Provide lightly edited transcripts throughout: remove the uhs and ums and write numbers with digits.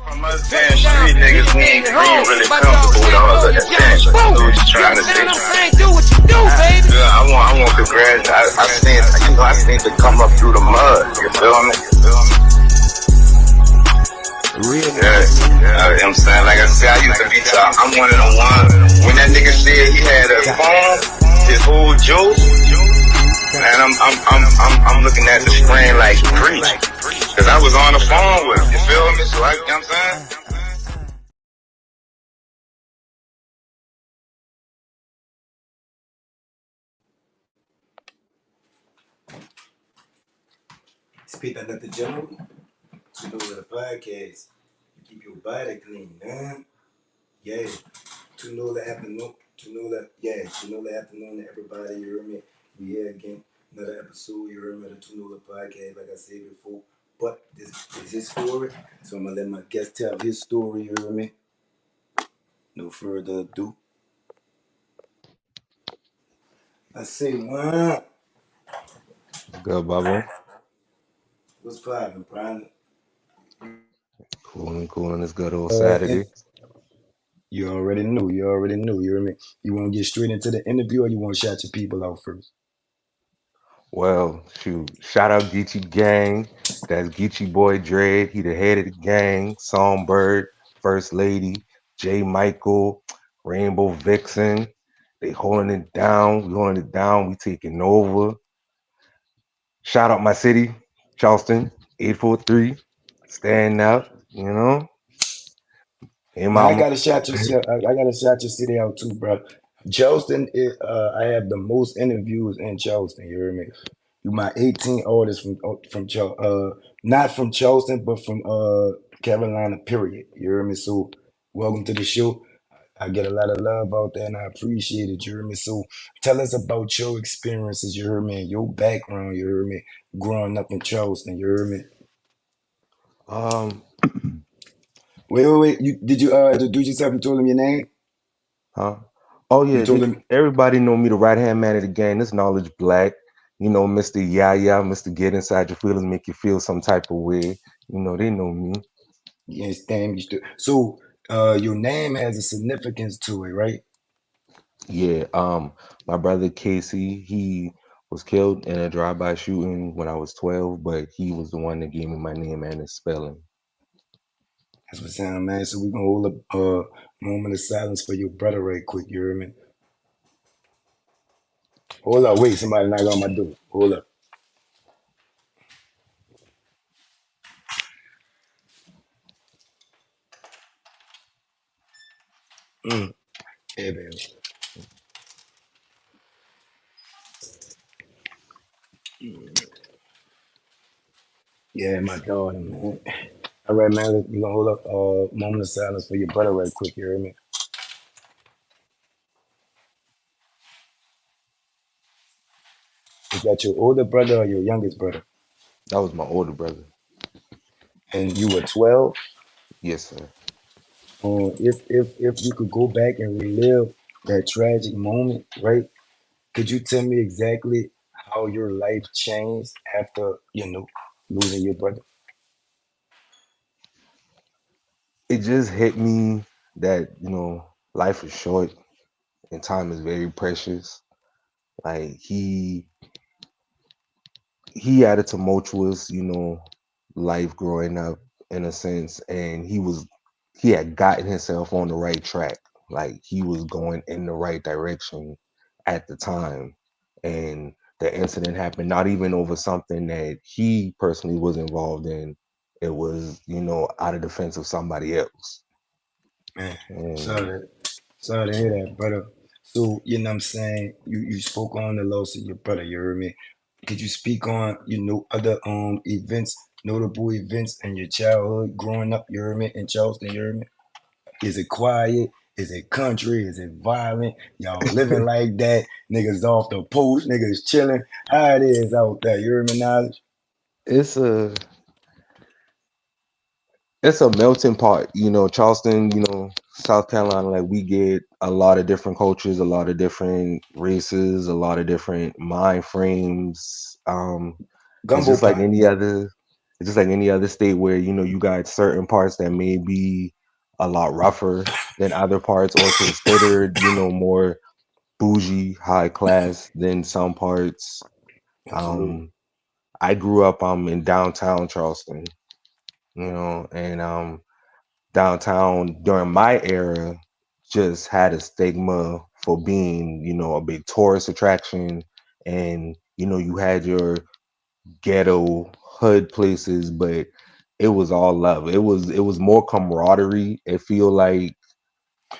From us being street niggas, we ain't really comfortable with all of that thing. That's what you're trying to say. Do what you do, baby. Yeah, I want congrats. I seen to come up through the mud. You feel me? Real. Yeah, you know what I'm saying? Like I said, I used to be top. I'm one of the ones. When that nigga said he had a phone, his whole joke, and I'm looking at the screen like preach. Cause I was on the phone with him, you feel me? So you know what I'm saying? It's P.NUT the General. You know the podcast. You keep your body clean, man. Yeah. To know the afternoon. To know the afternoon to everybody. You heard me? We here again. Another episode. You heard me? The To Know the podcast. Like I said before. But this is his story. So I'm gonna let my guest tell his story. You heard me? No further ado. I say, wow. Good, Bubba. What's poppin', Brian? Cool, it's good old Saturday. You already knew. You hear me? You want to get straight into the interview or you want to shout your people out first? Well, shoot. Shout out Geechee Gang. That's Geechee Boy Dread. He the head of the gang. Songbird, First Lady, J. Michael, Rainbow Vixen. They holding it down. We holding it down. We taking over. Shout out my city, Charleston, 843. Stand up, you know. In Man, I my gotta shout your I gotta shout your city out too, bro. Charleston, I have the most interviews in Charleston. You hear me? You my 18 artists from not from Charleston, but from Carolina. Period. You hear me? So welcome to the show. I get a lot of love out there, and I appreciate it. You hear me? So tell us about your experiences. You hear me? Your background. You hear me? Growing up in Charleston. You hear me? um Wait. You did you introduce yourself? You told him your name. Huh? Oh You yeah, told him. everybody know me, the right hand man of the game. This knowledge black. You know, Mr. Yaya, Mr. Get Inside Your Feelings, make you feel some type of way. You know, they know me. Yes, damn, you still. So, your name has a significance to it, right? Yeah, my brother Casey, he was killed in a drive-by shooting when I was 12, but he was the one that gave me my name and its spelling. That's what sound, man. So we're gonna hold a moment of silence for your brother right quick. You hear me? Hold up, wait, somebody knock on my door. Hold up. Mm. Yeah, baby. Yeah, my daughter, man. All right, man. We're gonna hold up a moment of silence for your brother right quick. You hear me? Is that your older brother or your youngest brother? That was my older brother. And you were 12. Yes, sir. If you could go back and relive that tragic moment, right? Could you tell me exactly how your life changed after, losing your brother? It just hit me that, life is short and time is very precious. Like he had a tumultuous, life growing up in a sense, and he had gotten himself on the right track. Like he was going in the right direction at the time. And the incident happened not even over something that he personally was involved in. It was, out of defense of somebody else. Man, And sorry, sorry to hear that, brother. So, you know what I'm saying? You spoke on the loss of your brother, you heard me? Could you speak on, other events, notable events in your childhood growing up, you heard me, in Charleston, you heard me? Is it quiet? Is it country? Is it violent? Y'all living like that? Niggas off the post, niggas chilling. How it is out there, you heard me, Knowledge? it's a it's a melting pot, Charleston, South Carolina, like we get a lot of different cultures, a lot of different races, a lot of different mind frames. It's Gumbo just like pot. any other. It's just like any other state where you got certain parts that may be a lot rougher than other parts, or considered more bougie, high class than some parts. Absolutely. Um, I grew up in downtown Charleston, and downtown during my era just had a stigma for being, a big tourist attraction. And, you had your ghetto hood places, but it was all love. It was more camaraderie. It feel like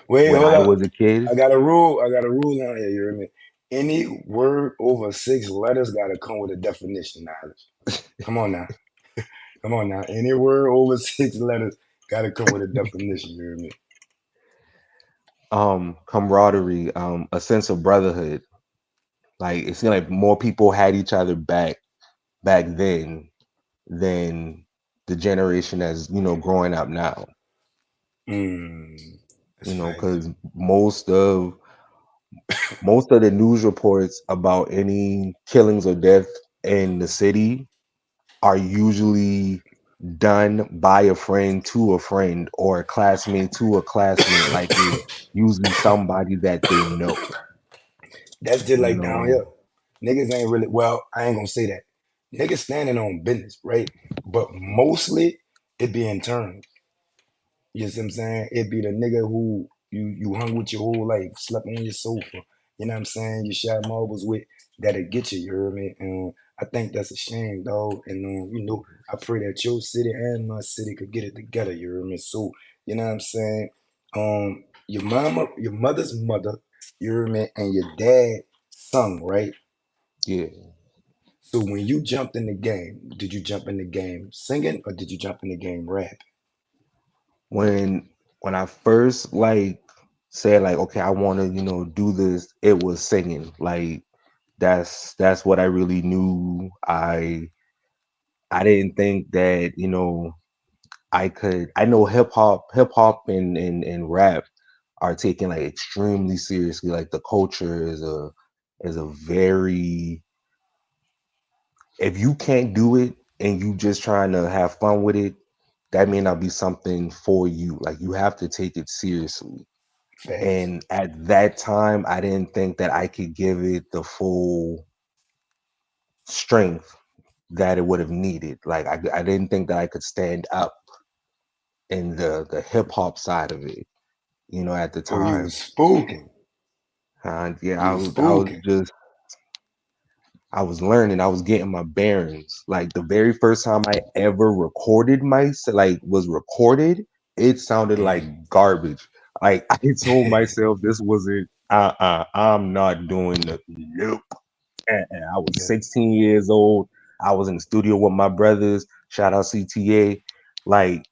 Wait, when hold I up. was a kid. I got a rule. I got a rule out here. You hear me? Any word over 6 letters got to come with a definition. Knowledge. Come on now. Come on now. Any word over 6 letters got to come with a definition. You hear me? Camaraderie, a sense of brotherhood. Like it seemed like more people had each other back then than the generation that's growing up now. Mm, that's facts. Because most of the news reports about any killings or death in the city are usually done by a friend to a friend, or a classmate to a classmate. Like it's usually somebody that they know. That's just You like down here. know, Niggas ain't really, well, I ain't gonna say that. Niggas standing on business, right? But mostly it be internal. You see what I'm saying? It be the nigga who you hung with your whole life, slept on your sofa. You know what I'm saying? You shot marbles with that'll get you. You hear me? And I think that's a shame, dog. And I pray that your city and my city could get it together. You hear me? So you know what I'm saying? Your mama, your mother's mother. You hear me? And your dad sung, right? yeah. So when you jumped in the game, did you jump in the game singing or did you jump in the game rap? When I first like said like, okay, I want to do this, it was singing. Like that's what I really knew. I didn't think that I know hip hop and rap are taken like extremely seriously. Like the culture is a very, if you can't do it and you just trying to have fun with it, that may not be something for you. Like you have to take it seriously. Facts. And at that time, I didn't think that I could give it the full strength that it would have needed. Like I didn't think that I could stand up in the hip hop side of it, at the Oh, you time. was spooking. Yeah, You I was was I was spooking. just I was learning, I was getting my bearings. Like the very first time I ever recorded like was recorded, it sounded like Mm. garbage. Like I told myself this wasn't I'm not doing the nope. I was Yeah. 16 years old. I was in the studio with my brothers. Shout out CTA. Like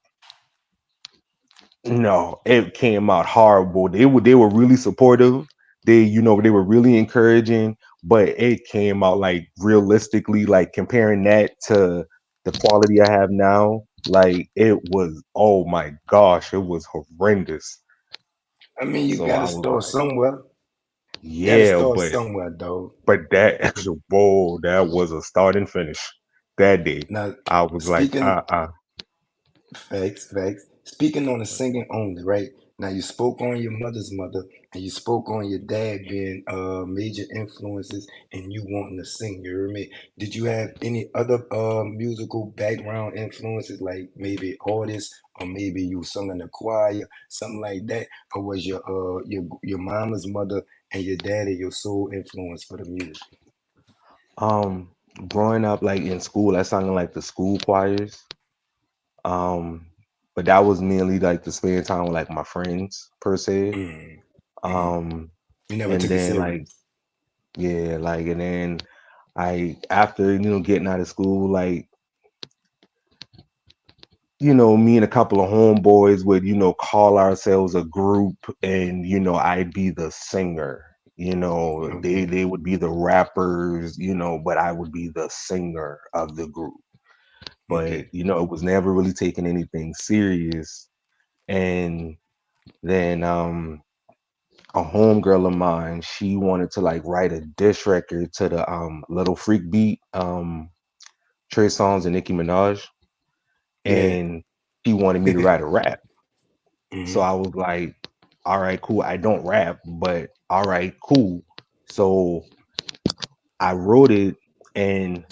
no, it came out horrible. They were really supportive. They were really encouraging, but it came out like realistically, like comparing that to the quality I have now, like it was, oh my gosh, it was horrendous. I mean, you So I gotta was start like, somewhere. Gotta yeah, start but somewhere, dog. that whoa, that was a start and finish that day. Now, I was like, speaking facts, facts. Speaking on the singing only, right? Now you spoke on your mother's mother and you spoke on your dad being major influences and you wanting to sing, you hear me? Did you have any other musical background influences like maybe artists or maybe you sung in the choir, something like that? Or was your mama's mother and your daddy your sole influence for the music? um growing up like in school, I sang in like the school choirs. Um, but that was mainly like to spend time with like my friends per se. Mm, mm. Um, You never and took it then like serious. yeah, like and then I after getting out of school, like me and a couple of homeboys would call ourselves a group, and I'd be the singer. They Okay, they would be the rappers, but I would be the singer of the group. But okay. it was never really taking anything serious. And then a homegirl of mine, she wanted to like write a diss record to the Little Freak beat, Trey Songz and Nicki Minaj. Yeah. and she wanted me to write a rap. So Hmm. I was like, all right, cool. I don't rap, but all right, cool. So I wrote it and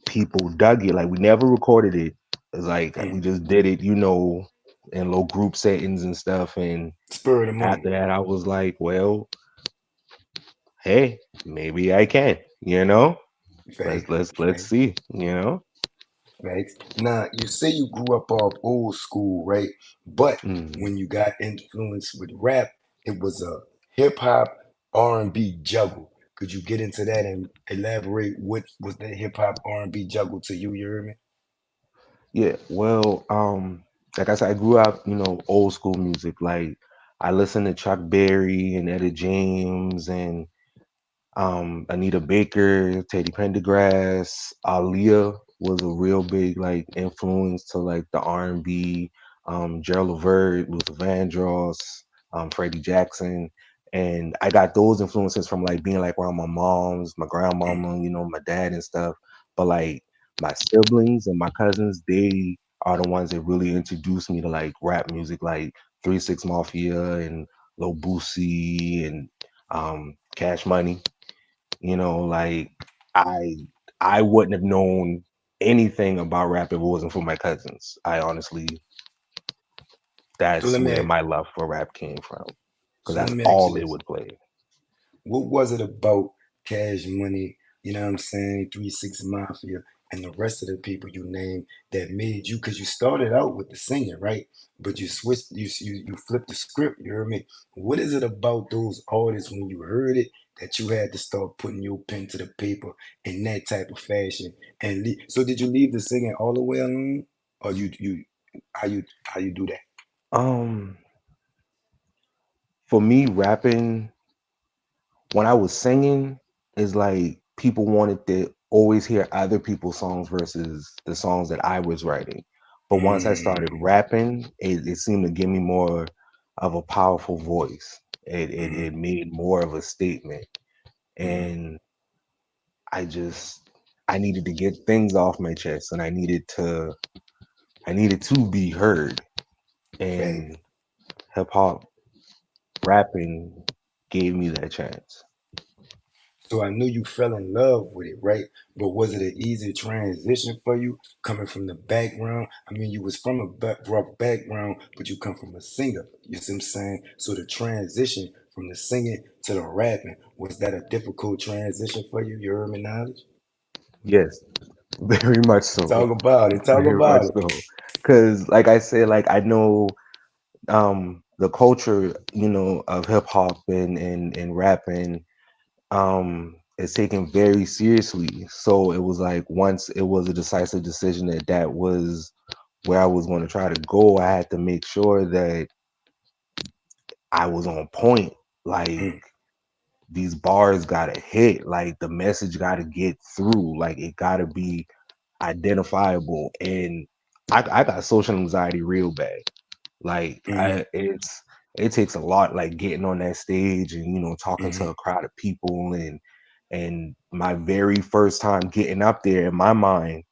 people dug it. Like we never recorded it. It's like we just did it, in low group settings and stuff. And Spur of the after moment. that, I was like, well, hey, maybe I can. You know, let's Facts. let's let's Facts. see. You know. Facts. Now, you say you grew up off old school, right? But Mhm. when you got influenced with rap, it was a hip hop R&B juggle. Could you get into that and elaborate what was that hip hop R&B juggle to you? You heard me? Yeah. Well, like I said, I grew up, old school music. Like I listened to Chuck Berry and Etta James and Anita Baker, Teddy Pendergrass, Aaliyah was a real big like influence to like the R&B. Gerald Levert, Luther Vandross, Freddie Jackson, and I got those influences from like being like around my mom's, my grandmama, my dad and stuff. But like my siblings and my cousins, they are the ones that really introduced me to like rap music, like 3 6 Mafia and Lil Boosie and Cash Money. Like I I wouldn't have known anything about rap if it wasn't for my cousins. I honestly, So that's let me where ask, my love for rap came from, because so let that's me ask all you they this. would play. What was it about Cash Money, you know what I'm saying, 3 6 Mafia, and the rest of the people you named that made you, because you started out with the singing, right? But you switched, you flipped the script, you heard me? What is it about those artists when you heard it that you had to start putting your pen to the paper in that type of fashion? And so did you leave the singing all the way alone? Or how you do that? Um, for me, rapping when I was singing is like people wanted to always hear other people's songs versus the songs that I was writing. But once I started Mm, rapping, it seemed to give me more of a powerful voice. It mm, made more of a statement. mm, And I just I needed to get things off my chest, and I needed to be heard. facts. And hip hop rapping gave me that chance. So I knew you fell in love with it, right? But was it an easy transition for you coming from the background? I mean, you was from a rough background, but you come from a singer. You see what I'm saying? So the transition from the singing to the rapping, was that a difficult transition for you? You heard me, Knowledge? Yes, very much so. Talk about it. Talk Very much about it. so. Cause like I said, like I know the culture, of hip hop and rapping is taken very seriously. So it was like once it was a decisive decision that was where I was going to try to go, I had to make sure that I was on point. Like Mm, these bars gotta hit, like the message gotta get through, like it gotta be identifiable. And I got social anxiety real bad. Like mm, it takes a lot, like getting on that stage and talking to mm, a crowd of people. And my very first time getting up there, in my mind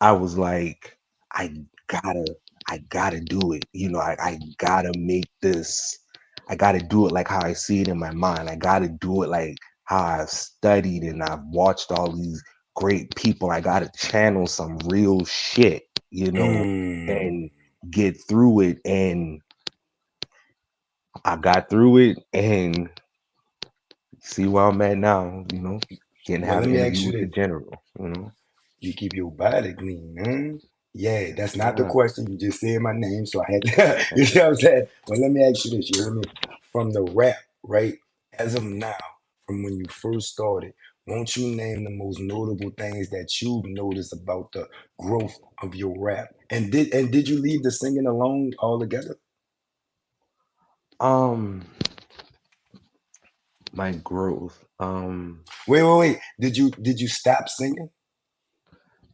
I was like, I gotta, I gotta do it. I gotta make this. I gotta do it like how I see it in my mind. I gotta do it like how I've studied and I've watched all these great people. I gotta channel some real shit, mm. and get through it. And I got through it and see where I'm at now, getting to Well, have let an me interview ask you with the this. general. You keep your body clean, huh? Yeah, that's not the Yeah. question. You just said my name, so I had to. You see what I'm saying? Well, let me ask you this. You heard me? From the rap, right? As of now, from when you first started, won't you name the most notable things that you've noticed about the growth of your rap? And did you leave the singing alone altogether? Um, my growth. Wait. Did you stop singing?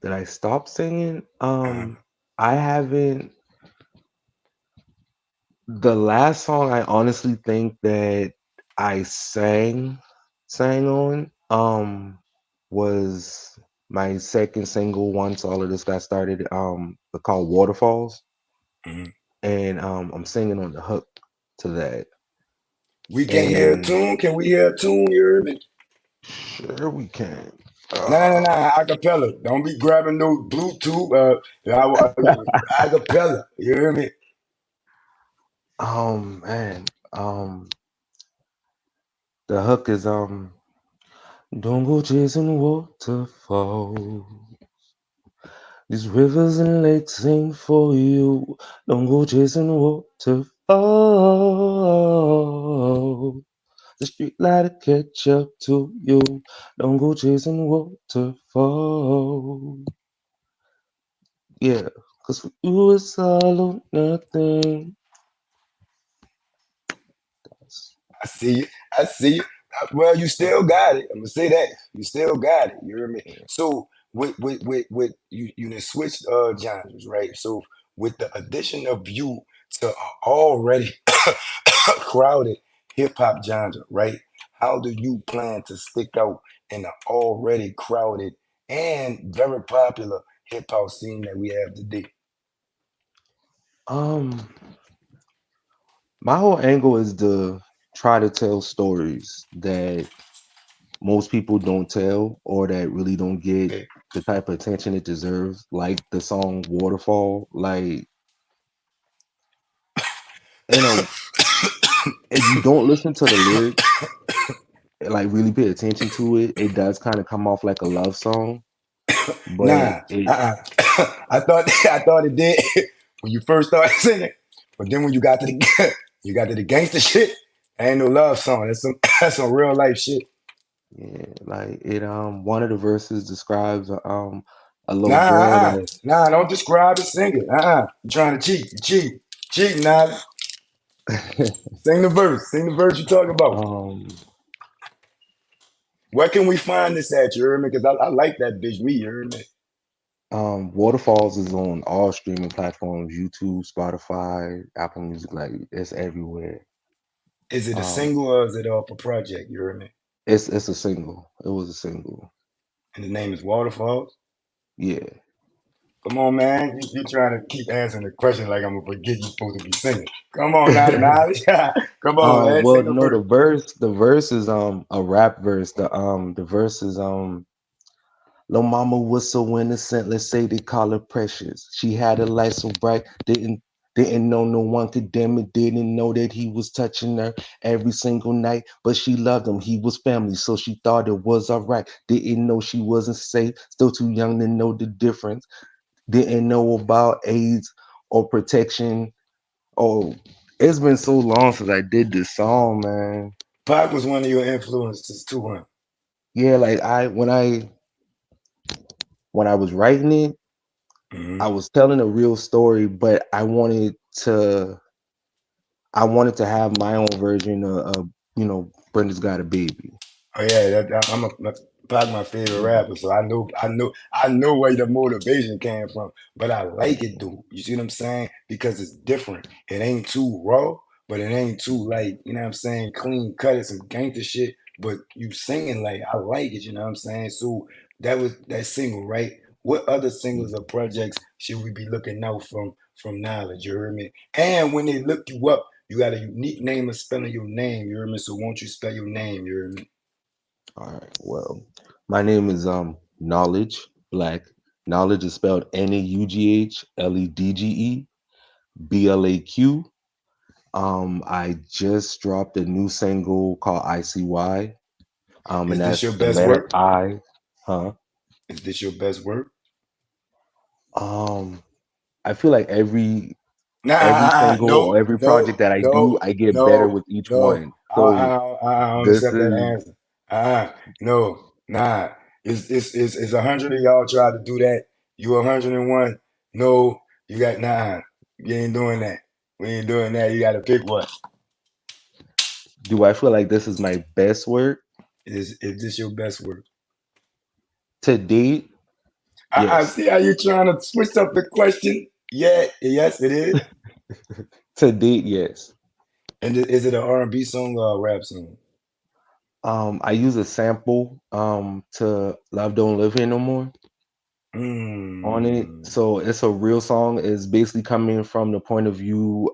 Did I stop singing? Uh, I haven't. The last song I honestly think that I sang on was my second single once all of this got started. They're called Waterfalls, Mhm. and I'm singing on the hook to that. We can't hear a And tune. Can we hear a tune? You heard me? sure we can. No. Acapella. Don't be grabbing no Bluetooth. Acapella. You hear me? Man, the hook is don't go chasing waterfall. These rivers and lakes ain't for you. Don't go chasing waterfall. The street light will catch up to you. Don't go chasing waterfall. Yeah, cause for you it's all or nothing. I see you. I see you. Well, you still got it. I'm gonna say that. You still got it. You hear me? So with you done switched genres, right? So with the addition of you to a already crowded hip hop genre, right? How do you plan to stick out in the already crowded and very popular hip hop scene that we have today? Um, my whole angle is to try to tell stories that most people don't tell or that really don't get Okay. the type of attention it deserves, like the song Waterfall. Like, you know, if you don't listen to the lyrics, like really pay attention to it, it does kind of come off like a love song, but Nah, it uh-uh. I thought it did when you first started singing, but then when you got to the you got to the gangster shit, ain't no love song. That's some that's some real life shit. yeah, like it one of the verses describes a Nah, little girl nah. Don't describe it. Sing it. You trying to cheat? You cheating. Nah. that Sing the verse. Sing the verse you talking about. um Where can we find this at? You heard me? Because I like that bitch. Me, you heard me? Waterfalls is on all streaming platforms, YouTube, Spotify, Apple Music, like it's everywhere. Is it a Um, single or is it off a project? You heard me? it's a single. It was a single. And the name is Waterfalls. Yeah. Come on, man. You trying to keep answering the question like I'm gonna forget you supposed to be singing. Come on now, knowledge. Come on, man. Well, Sing a no, verse. the verse is a rap verse. The verse is Lil' mama was so innocent, let's say they call her precious. She had a light so bright, didn't know no one could dim it, didn't know that he was touching her every single night. But she loved him, he was family, so she thought it was alright. Didn't know she wasn't safe, still too young to know the difference. Didn't know about AIDS or protection. Oh, it's been so long since I did this song, man. Pac was one of your influences too, huh? Yeah, like when I was writing it, Hmm. I was telling a real story, but I wanted to have my own version of Brenda's Got a Baby. Oh yeah, Pac my favorite rapper, so I know where the motivation came from. But I like it, dude. You see what I'm saying? Because it's different. It ain't too raw, but it ain't too like you know what I'm saying, clean cut. It's some gangster shit, but you singing like I like it. You know what I'm saying? So that was that single, right? What other singles or projects should we be looking out from Knowledge? You heard me? And when they look you up, you got a unique name of spelling your name. You heard me? So won't you spell your name? You heard me? All right. Well, my name is Knowledge Black. Knowledge is spelled NAUGHLEDGE BLAQ. I just dropped a new single called ICY. And Is this your that's the best letter work? I, huh? Is this your best work? Um, I feel like every Nah, single no, or every no, project that I do, no, I get better no, with each no. one. So I don't this accept that is answer. No, nah. It's 100 of y'all try to do that. You 101. No, you got nah. You ain't doing that. We ain't doing that. You got to pick one. do I feel like this is my best work Is this your best work? to date? I Yes. see how you trying to switch up the question. Yeah, yes, it is. To date, yes. And is it an R&B song or a rap song? I use a sample to Love Don't Live Here No More. on it. Mm. So it's a real song. It's basically coming from the point of view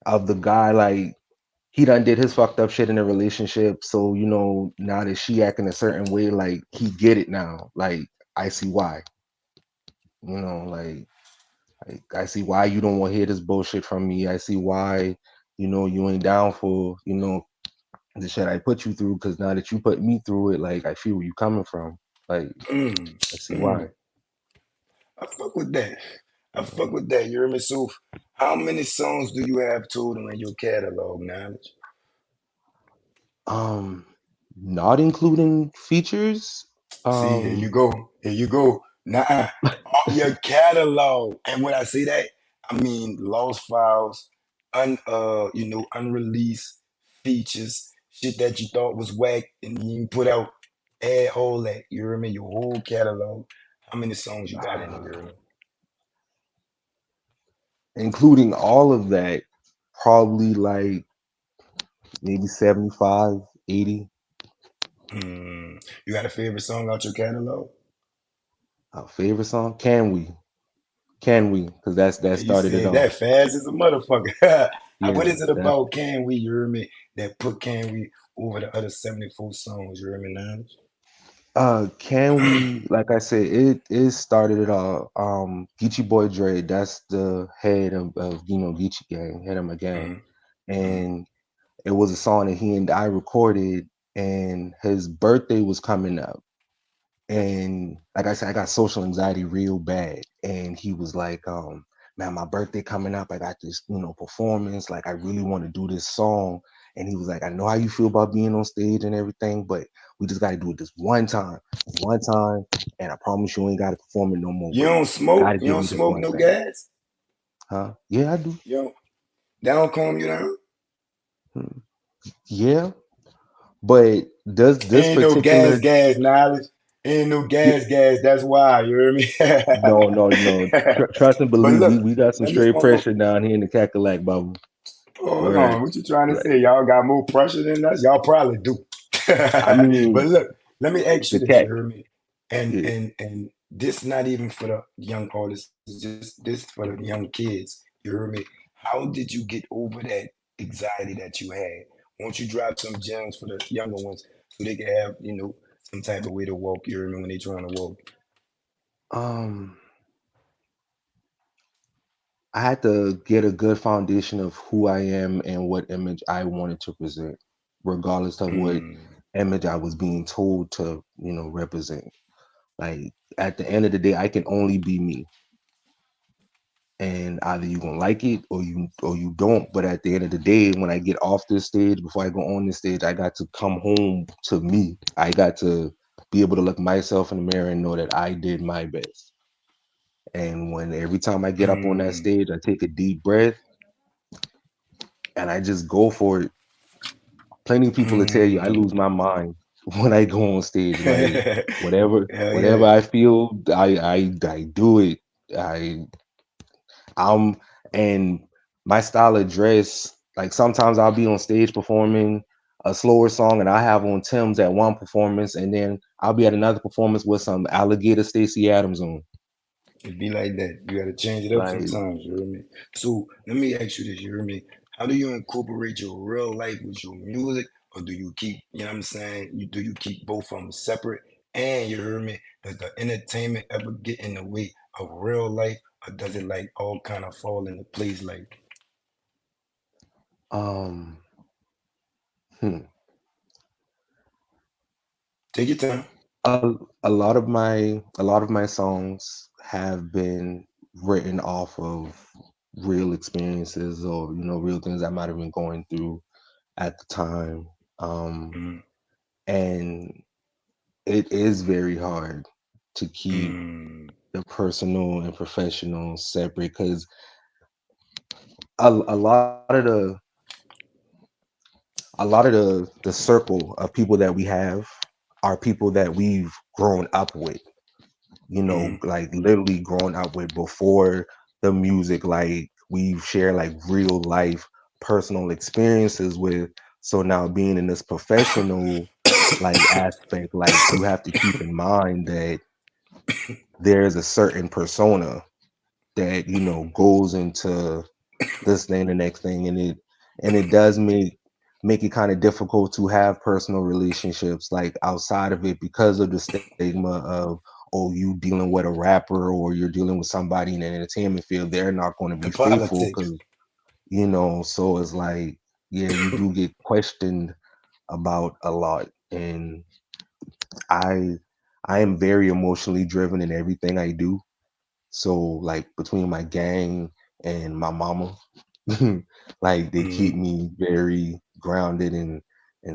of the guy, like he done did his fucked up shit in a relationship. So, now that she acting a certain way, like he get it now. Like I see why. Like I see why you don't want to hear this bullshit from me. I see why, you ain't down for, the shit I put you through, because now that you put me through it, like I feel where you coming from. Like Mm. I see why. Mm. I fuck with that. I fuck Mhm. with that. You hear me? So, how many songs do you have total in your catalog, Knowledge? Um, Not including features. See, here you Um, go. Here you go. Nah, your catalog. And when I say that, I mean lost files, unreleased features, shit that you thought was whack and you put out, add all that. You hear me? Your whole catalog. How many songs you got in it? You hear me? including all of that, probably like maybe 75, 80. You got a favorite song out your catalog? Our favorite song, Can We? Can We? Because that And you started it said that off. fast as a motherfucker. What Yeah, is it that about Can We, you hear me, that put Can We over the other 74 songs, you hear me now? Can We, like I said, it started it all. Geechee Boy Dre, that's the head of Geechee Gang, head of my gang. Mm, mm, And it was a song that he and I recorded, and his birthday was coming up. And like I said, I got social anxiety real bad. And he was like, man, my birthday coming up. I got this, performance. Like, I really want to do this song. And he was like, I know how you feel about being on stage and everything, but we just got to do it this one time. And I promise you ain't got to perform it no more, You but don't you got smoke? to You give don't me this smoke one no thing. gas? Huh? Yeah, I do. You don't, that don't calm you down? Hmm. Yeah. But does this Ain't no gas, particular, gas knowledge. Ain't no yeah, gas, gas. That's why, you hear me? no, no, no. Trust and But believe. look, We got some let me, straight pressure down here in the Cackalack bubble. hold Word. on. What you trying to Like, say? Y'all got more pressure than us? Y'all probably do. I But mean, look, let me ask you the this, you cat. hear me? And Yeah. and and this not even for the young artists, it's just this for the young kids. You hear me? How did you get over that anxiety that you had? Won't you drop some gems for the younger ones so they can have, some type of way to walk, you hear me, when they trying to walk? Um, I had to get a good foundation of who I am and what image I wanted to present, regardless of what Mm, image I was being told to, represent. Like at the end of the day, I can only be me. And either you gonna like it or you don't. But at the end of the day, when I get off this stage, before I go on this stage, I got to come home to me. I got to be able to look myself in the mirror and know that I did my best. And when every time I get up on that mm, stage, I take a deep breath and I just go for it. Plenty of people will tell you I mm. lose my mind when I go on stage. Like whatever Hell whatever yeah. I feel, I do it. I I'm and my style of dress, like sometimes I'll be on stage performing a slower song and I have on Tim's at one performance and then I'll be at another performance with some alligator Stacey Adams on. It be like that. You gotta change it up Like sometimes, you hear me? So let me ask you this, you hear me? How do you incorporate your real life with your music? Or do you keep, you know what I'm saying? Do you keep both of them separate? And you hear me? Does the entertainment ever get in the way of real life? Or does it like all kind of fall into place? Like, um hmm. take your time. A lot of my songs have been written off of real experiences or real things I might have been going through at the time. Um Mm, and it is very hard to keep mm, the personal and professional separate because a lot of the circle of people that we have are people that we've grown up with, mm. like literally grown up with before the music. Like we've shared like real life personal experiences with. So now being in this professional like aspect, like you have to keep in mind that there's a certain persona that goes into this thing, the next thing, and it does make it kind of difficult to have personal relationships like outside of it because of the stigma of, oh, you dealing with a rapper or you're dealing with somebody in the entertainment field, they're not going to be The faithful politics. because so it's like, yeah, you do get questioned about a lot. And I I am very emotionally driven in everything I do. So like between my gang and my mama, like they keep Mm-hmm. me very grounded and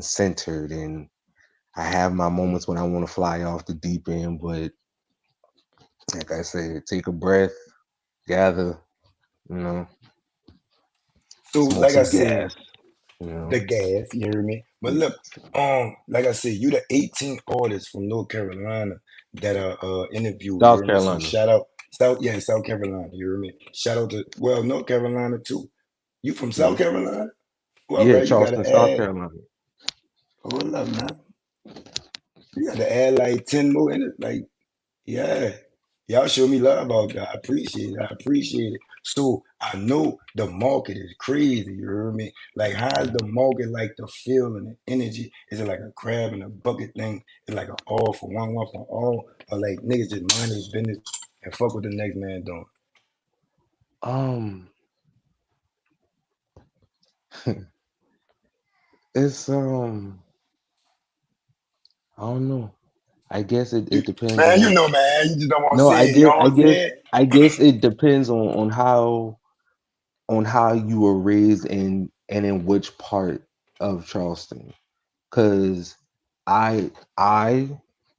centered. And I have my moments when I want to fly off the deep end, but like I said, take a breath, gather, you know, So, smoke like I some said, gas, you know. the gas, you hear me? But look, like I said, you the 18 artists from North Carolina that are interviewed, you South hear me? So Carolina. shout out South Carolina, you hear me? Shout out to North Carolina too. You from South Yeah. Carolina? Well, Yeah, right, you Charleston, gotta South add, Carolina. hold up now. You gotta add like 10 more in it. Like, yeah. Y'all show me love out there. I appreciate it. I appreciate it. So I know the market is crazy. You hear me? Like, how's the market like the feel and the energy? Is it like a crab in a bucket thing? It's like an all for one for all? Or like niggas just mind his business and fuck what the next man doing? Um, it's I don't know. I guess it depends Man, you on. know, man. You just don't want to No, say I it. You guess don't I want to say guess it. I guess it depends on how you were raised and in which part of Charleston. Cause I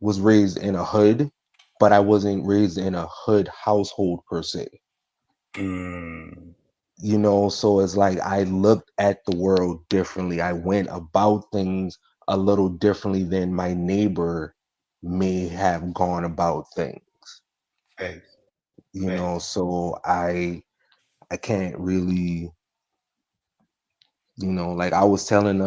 was raised in a hood, but I wasn't raised in a hood household per se. Mm, So it's like I looked at the world differently. I went about things a little differently than my neighbor may have gone about things. facts, So I can't really, like I was telling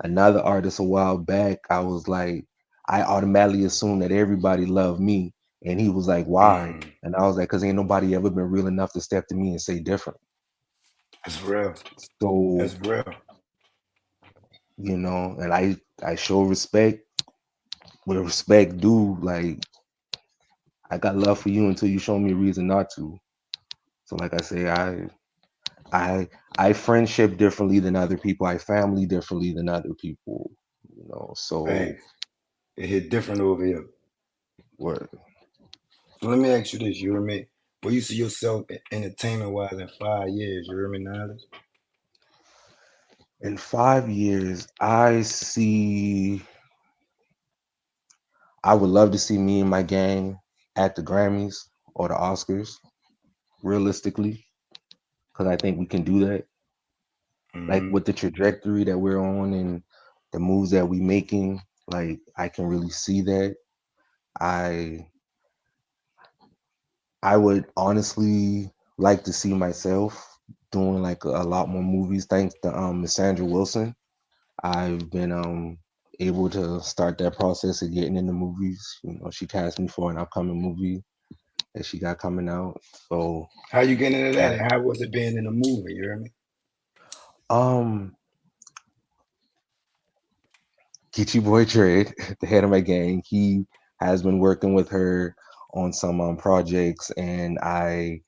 another artist a while back, I was like, I automatically assumed that everybody loved me. And he was like, why? Mm, And I was like, because ain't nobody ever been real enough to step to me and say different. that's real. That's So, real. and I show respect where respect due. Like I got love for you until you show me a reason not to. So like I say, I I friendship differently than other people. I family differently than other people. So Facts. It hit different over here. what So let me ask you this, you hear me? Where you see yourself entertainment wise in 5 years, you hear me, Knowledge? in 5 years I would love to see me and my gang at the Grammys or the Oscars, realistically, because I think we can do that. Like Mm-hmm. with the trajectory that we're on and the moves that we making, like I can really see that. I I would honestly like to see myself doing like a lot more movies thanks to Miss Sandra Wilson. I've been able to start that process of getting into movies. She cast me for an upcoming movie that she got coming out. So How you getting into that? that And how was it being in a movie, you hear me? um Geechee Boy Trade, the head of my gang, he has been working with her on some projects, and I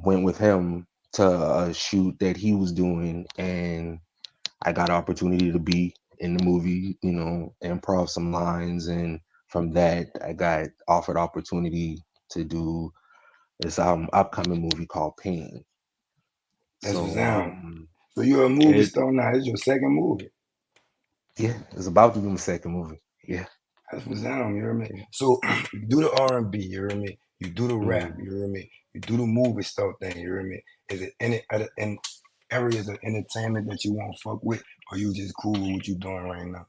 went with him to a shoot that he was doing, and I got opportunity to be in the movie, improv some lines, and from that I got offered opportunity to do this upcoming movie called Pain. That's what's So down. So you're a movie it star now. It's your second movie. yeah, it's about to be my second movie. Yeah. That's what's down, you hear me? So you do the R&B, you hear me? You do the rap, Mm. you hear me? You do the movie star thing, you hear me? Is it any other in areas of entertainment that you want to fuck with, or you just cool with what you doing right now?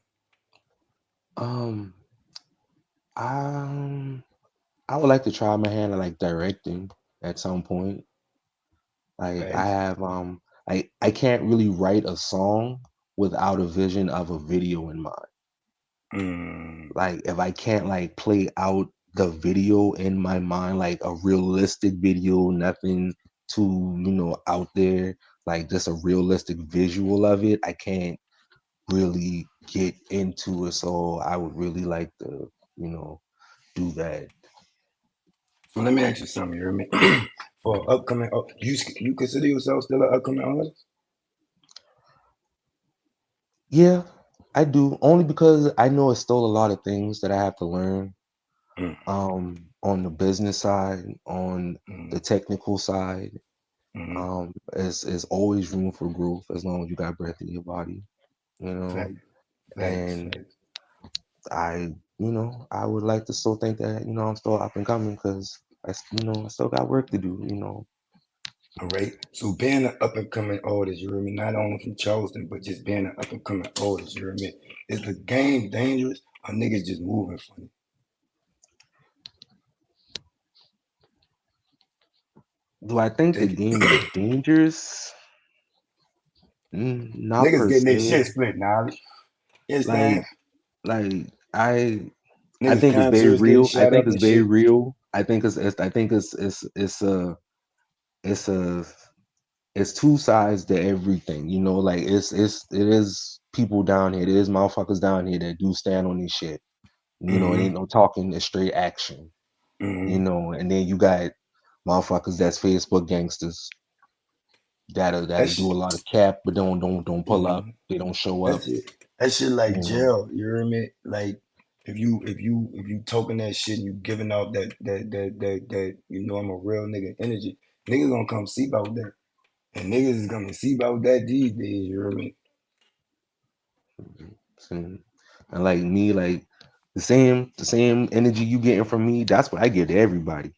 Um, um, I would like to try my hand at like directing at some point. Like I Facts. have I can't really write a song without a vision of a video in mind. Mm, Like if I can't like play out the video in my mind, like a realistic video, nothing too, out there, like just a realistic visual of it. I can't really get into it. So I would really like to, do that. Well, let me ask you something. You hear me? For upcoming, you consider yourself still an upcoming artist? Yeah, I do. Only because I know it's still a lot of things that I have to learn. Mm, On the business side, on mm, the technical side. mm. There's always room for growth as long as you got breath in your body, you know. Facts, facts, And facts. I would like to still think that I'm still up and coming because I still got work to do. All right. So being an up and coming artist, you hear me? Not only from Charleston, but just being an up and coming artist, you hear me? Is the game dangerous or niggas just moving funny? Do I think the They, game is dangerous? Not niggas per getting their se. shit split now. You understand? Like like I Niggas think it's very concerts getting real. I shot think up it's and very shit. real. I think it's it's two sides to everything. Like it is people down here. There's motherfuckers down here that do stand on this shit. It Mm-hmm. ain't no talking, it's straight action. Mm-hmm. And then you got motherfuckers that's Facebook gangsters that'll That's do a lot of cap, but don't pull up. mm-hmm. They don't show up. That's it. That shit like You know, jail. You hear me? Like if you talking that shit and you giving out that I'm a real nigga energy, niggas gonna come see about that. And niggas is gonna see about that these days, you hear me? and, and like me, like the same energy you getting from me. That's what I give to everybody.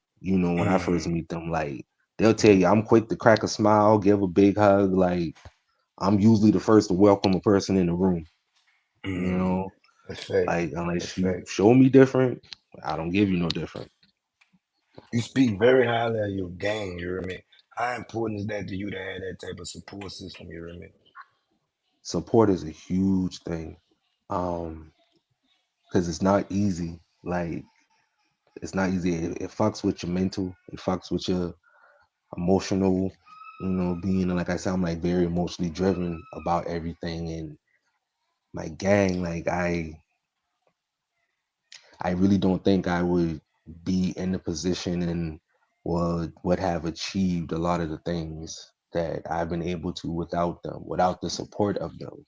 When I first Mm, meet them, like they'll tell mm, you I'm quick to crack a smile, give a big hug. Like I'm usually the first to welcome a person in the room. You mm. know, That's facts. like That's unless you facts. show me different, I don't give you no different. You speak very highly of your gang, you hear me? How important is that to you to have that type of support system, you hear me? Support is a huge thing, because it's not easy. Like it's not easy. It fucks with your mental. It fucks with your emotional. Being like I said, I'm like very emotionally driven about everything, and my gang, like I really don't think I would be in the position and would have achieved a lot of the things that I've been able to without them, without the support of them.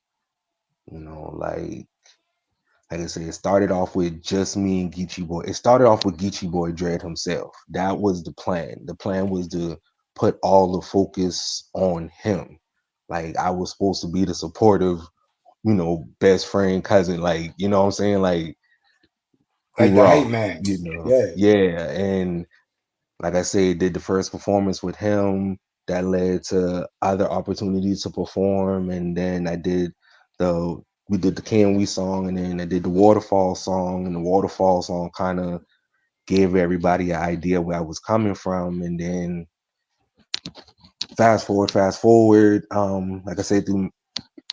Like I said, it started off with just me and Geechee Boy. It started off with Geechee Boy Dread himself. That was the plan. The plan was to put all the focus on him. Like I was supposed to be the supportive, best friend, cousin, like, what I'm saying? Like Like the hype hoorah, man. Yeah. Yeah. And like I said, did the first performance with him that led to other opportunities to perform. And then we did the Can We song, and then I did the Waterfall song, and the Waterfall song kind of gave everybody an idea where I was coming from. And then fast forward, like I said, through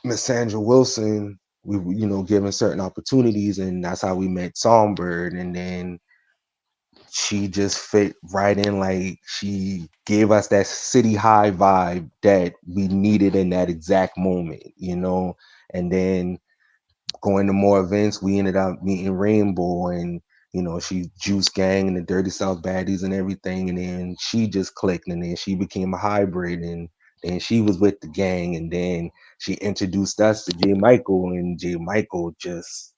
Miss Sandra Wilson, we were, given certain opportunities, and that's how we met Songbird. And then she just fit right in. Like she gave us that city high vibe that we needed in that exact moment. And then going to more events, we ended up meeting Rainbow, and she Juice Gang and the Dirty South Baddies and everything. And then she just clicked, and then she became a hybrid, and then she was with the gang, and then she introduced us to J Michael, and J Michael just,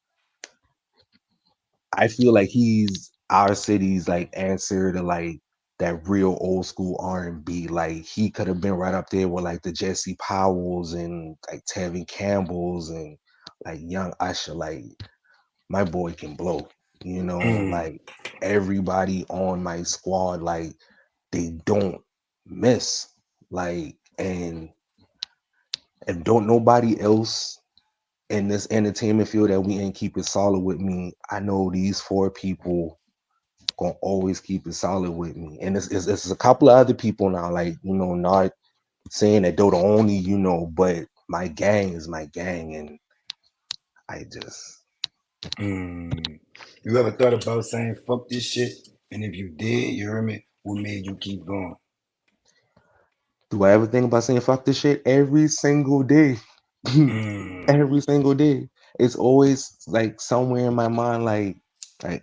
I feel like he's our city's like answer to like that real old school R&B. Like he could have been right up there with like the Jesse Powells and like Tevin Campbell's and like Young Usher. Like my boy can blow. Mm, Like everybody on my squad, like they don't miss. Like and don't nobody else in this entertainment field that we ain't keep it solid with me. I know these four people gonna always keep it solid with me. And it's a couple of other people now, like, not saying that they're the only, but my gang is my gang, and I just mm. You ever thought about saying fuck this shit? And if you did, you hear me? What made you keep going? Do I ever think about saying fuck this shit? Every single day. Mm, Every single day. It's always like somewhere in my mind, like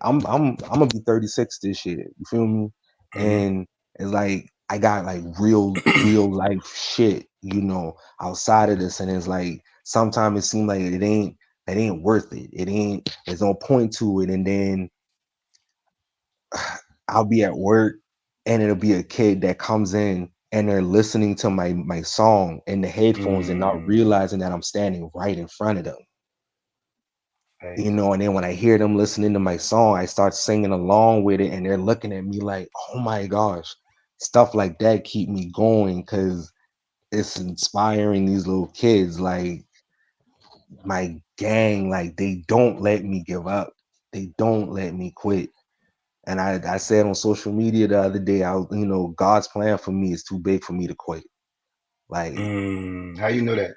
I'm gonna be 36 this year. You feel me? mm-hmm, And it's like I got like real life shit, outside of this. And it's like sometimes it seems like it ain't worth it. There's no point to it. And then I'll be at work and it'll be a kid that comes in and they're listening to my song in the headphones and not mm, realizing that I'm standing right in front of them. thanks. And then when I hear them listening to my song, I start singing along with it and they're looking at me like, oh my gosh. Stuff like that keep me going because it's inspiring these little kids. Like my gang, like they don't let me give up. They don't let me quit. And I said on social media the other day, God's plan for me is too big for me to quit. Like, How you know that?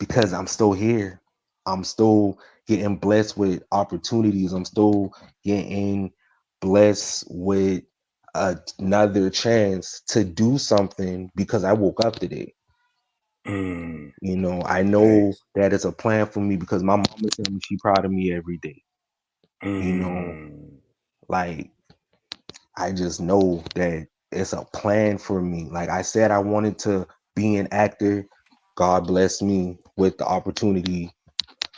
because I'm still here. I'm still getting blessed with opportunities. I'm still getting blessed with another chance to do something because I woke up today. Mm, I know thanks. that it's a plan for me because my mama tells me she proud of me every day. You know, Mm, like I just know that it's a plan for me. Like I said, I wanted to be an actor. God blessed me with the opportunity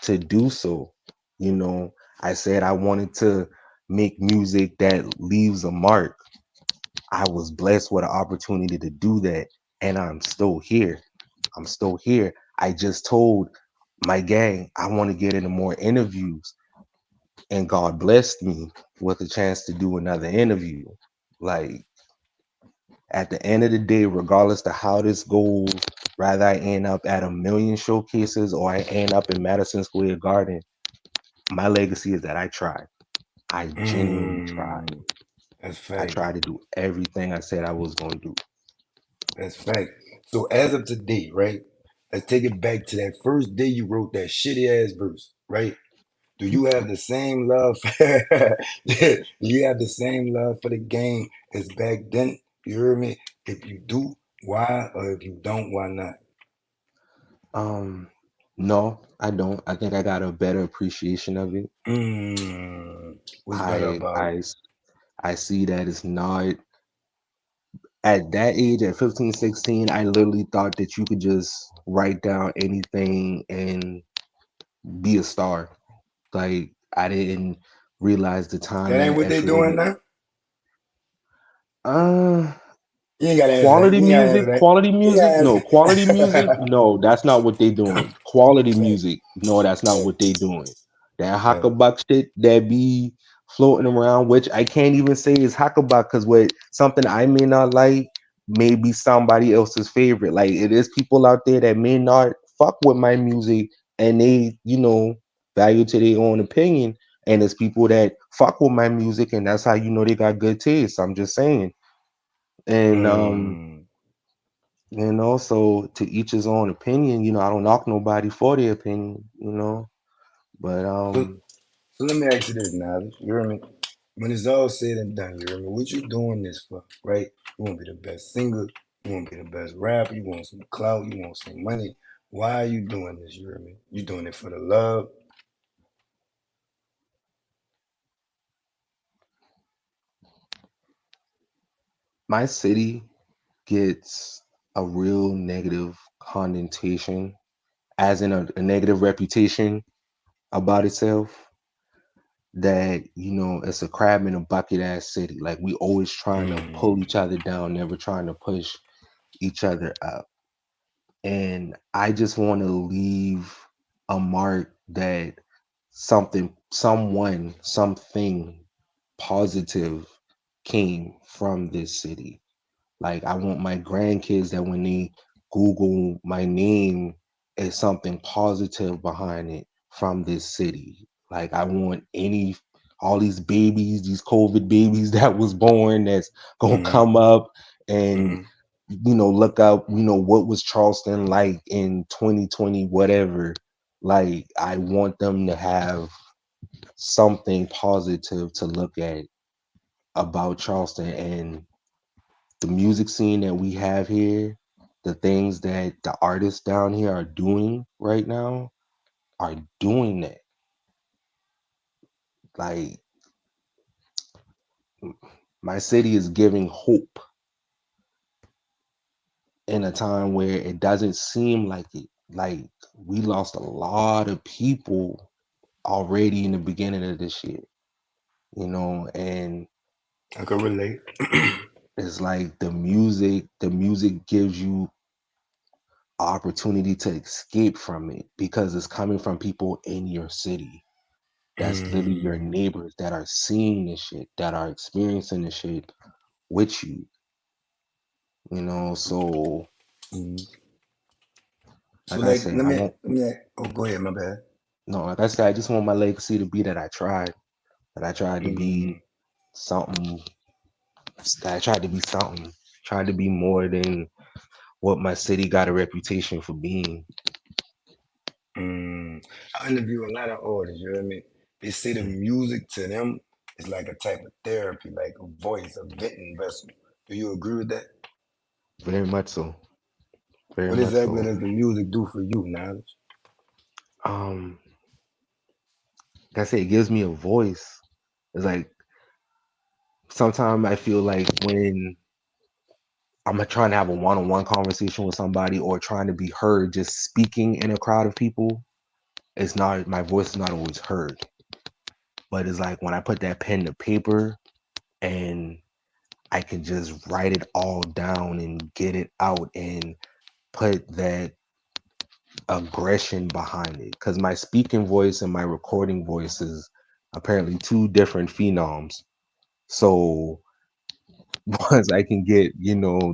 to do so. You know, I said I wanted to make music that leaves a mark. I was blessed with an opportunity to do that, and I'm still here. I'm still here. I just told my gang I want to get into more interviews, and God blessed me with a chance to do another interview. Like at the end of the day, regardless to how this goes, rather I end up at a million showcases or I end up in Madison Square Garden, my legacy is that I tried. I genuinely tried. mm. That's I facts. tried to do everything I said I was going to do. That's facts. So as of today, right? Let's take it back to that first day you wrote that shitty ass verse, right? Do you have the same love? Do you have the same love for the game as back then? You hear me? If you do, why? Or if you don't, why not? Um, no, I don't. I think I got a better appreciation of it. What's better I about it? I I see that it's not at that age at 15, 16. I literally thought that you could just write down anything and be a star. Like I didn't realize the time That and ain't the what they effort it doing would. now. Uh, You ain't gotta answer that. quality You ain't gotta answer music, that. quality You music. No, quality music. ain't No, that's not what they doing. gotta Quality Facts, music. No, that's not what facts, they doing. That facts. hakabuck shit that be floating around, which I can't even say is hakabuck because what something I may not like may be somebody else's favorite. Like it is people out there that may not fuck with my music and they, value to their own opinion. And it's people that fuck with my music and that's how you know they got good taste. I'm just saying. And Mm. so to each his own opinion, I don't knock nobody for their opinion. But So, so let me ask you this now. You hear me? When it's all said and done, you hear me? What you doing this for, right? You want to be the best singer. You want to be the best rapper. You want some clout. You want some money. Why are you doing this? You hear me? You doing it for the love. my city gets a real negative connotation, as in a negative reputation about itself. That it's a crab in a bucket ass city. Like we always trying to pull each Mm, other down, never trying to push each other up. And I just want to leave a mark that something positive came from this city. Like I want my grandkids that when they Google my name, is something positive behind it from this city. Like I want all these babies, these COVID babies that was born that's gonna mm, come up and mm, look up, what was Charleston like in 2020, whatever. Like I want them to have something positive to look at about Charleston and the music scene that we have here, the things that the artists down here are doing right now are doing that. Like my city is giving hope in a time where it doesn't seem like it. Like we lost a lot of people already in the beginning of this year, and I can relate. it's like the music gives you opportunity to escape from it because it's coming from people in your city. That's literally your Mm, neighbors that are seeing this shit, that are experiencing this shit with you. So mm. So like I like said, let I me won't let me oh go ahead, my bad. no, like I said, I just want my legacy to be that I tried to be Mm, something, that I tried to be something, tried to be more than what my city got a reputation for being. mm. I interview a lot of artists, you know what I mean? They say the Mm. music to them is like a type of therapy, like a voice, a venting vessel. Do you agree with that? Very much so. Very What much exactly so. does the music do for you, Knowledge? Um, like I said, it gives me a voice. It's like sometimes I feel like when I'm trying to have a one-on-one conversation with somebody or trying to be heard, just speaking in a crowd of people, it's not my voice is not always heard. But it's like when I put that pen to paper and I can just write it all down and get it out and put that aggression behind it. Because my speaking voice and my recording voice is apparently two different phenoms. So once I can get,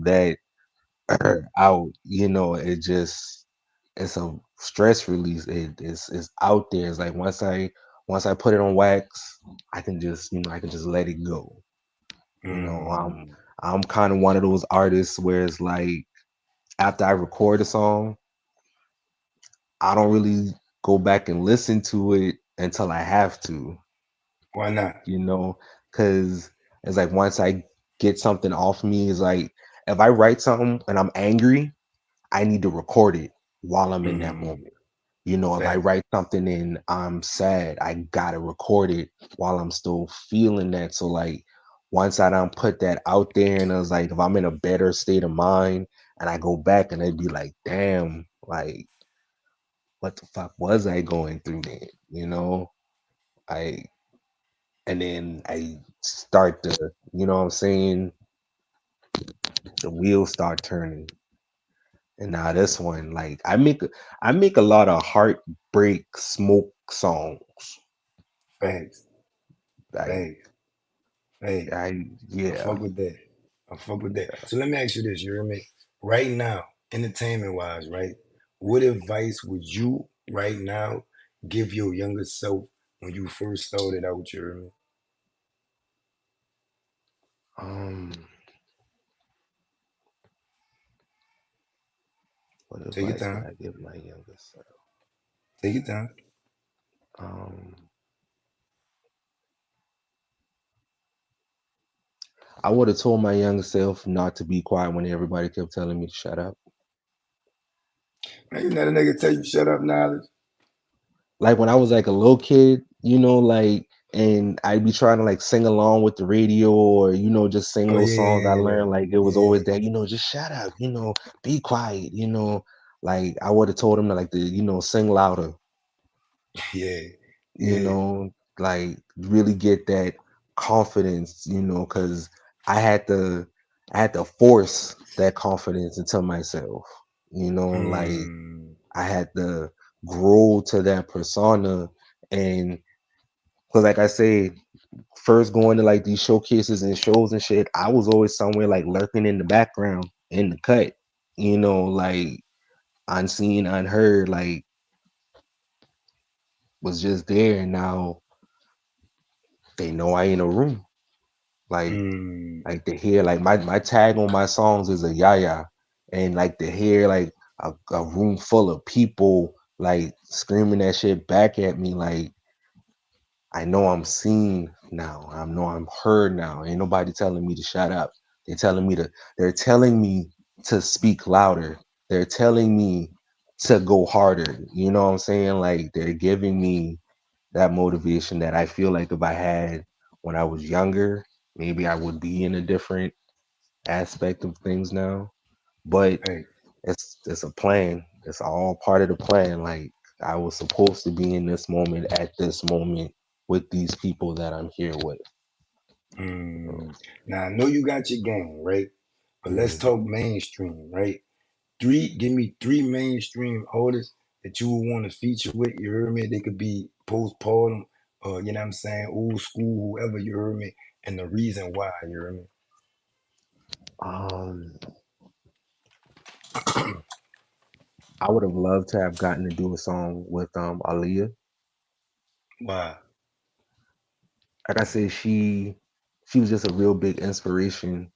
that out, it's a stress release. It's out there. It's like once I put it on wax, I can just let it go. You know, I'm Mm, I'm kind of one of those artists where it's like after I record a song, I don't really go back and listen to it until I have to, why not? you know, because it's like once I get something off me, it's like if I write something and I'm angry, I need to record it while I'm in that Mm, moment. If I fact. write something and I'm sad, I gotta record it while I'm still feeling that. So like once I don't put that out there and I was like, if I'm in a better state of mind and I go back and I'd be like, damn, like what the fuck was I going through then? I and then I start to, what I'm saying, the wheels start turning. And now this one, like I make a lot of heartbreak smoke songs. Facts. Like Facts. Hey, I yeah. fuck with that. I fuck with that. So let me ask you this, you hear me? Right now, entertainment wise, right? What advice would you right now give your younger self when you first started out, you hear me? Um, what Take your advice would time. I give my younger self? Take your time. Um, I would have told my younger self not to be quiet when everybody kept telling me to shut up. Man, you let a nigga tell you shut up, knowledge. Like when I was like a little kid, like, and I'd be trying to like sing along with the radio or just sing Oh those yeah, songs I yeah, learned. Like it was yeah, always that, just shut up, be quiet. Like I would have told him to like sing louder, yeah, you yeah. know, like really get that confidence, because I had to I had to force that confidence into myself, like Mm, I had to grow to that persona. And because like I say, first going to like these showcases and shows and shit, I was always somewhere like lurking in the background in the cut, like unseen, unheard, like was just there. And now they know I in a room. Like mm, like to hear like my tag on my songs is a yaya. And like to hear like a room full of people like screaming that shit back at me, like I know I'm seen now. I know I'm heard now. Ain't nobody telling me to shut up. They're telling me to they're telling me to speak louder. They're telling me to go harder. You know what I'm saying? Like they're giving me that motivation that I feel like if I had when I was younger, maybe I would be in a different aspect of things now. But Hey, it's a plan. It's all part of the plan. Like I was supposed to be in this moment at this moment with these people that I'm here with. mm, now I know you got your game, right? But let's Mhm. talk mainstream, right? Give me three mainstream artists that you would want to feature with. You heard me? They could be postpartum, you know what I'm saying, old school, whoever. You heard me? And the reason why. You heard me? Um, I would have loved to have gotten to do a song with Aaliyah. Why? Like I said, she was just a real big inspiration.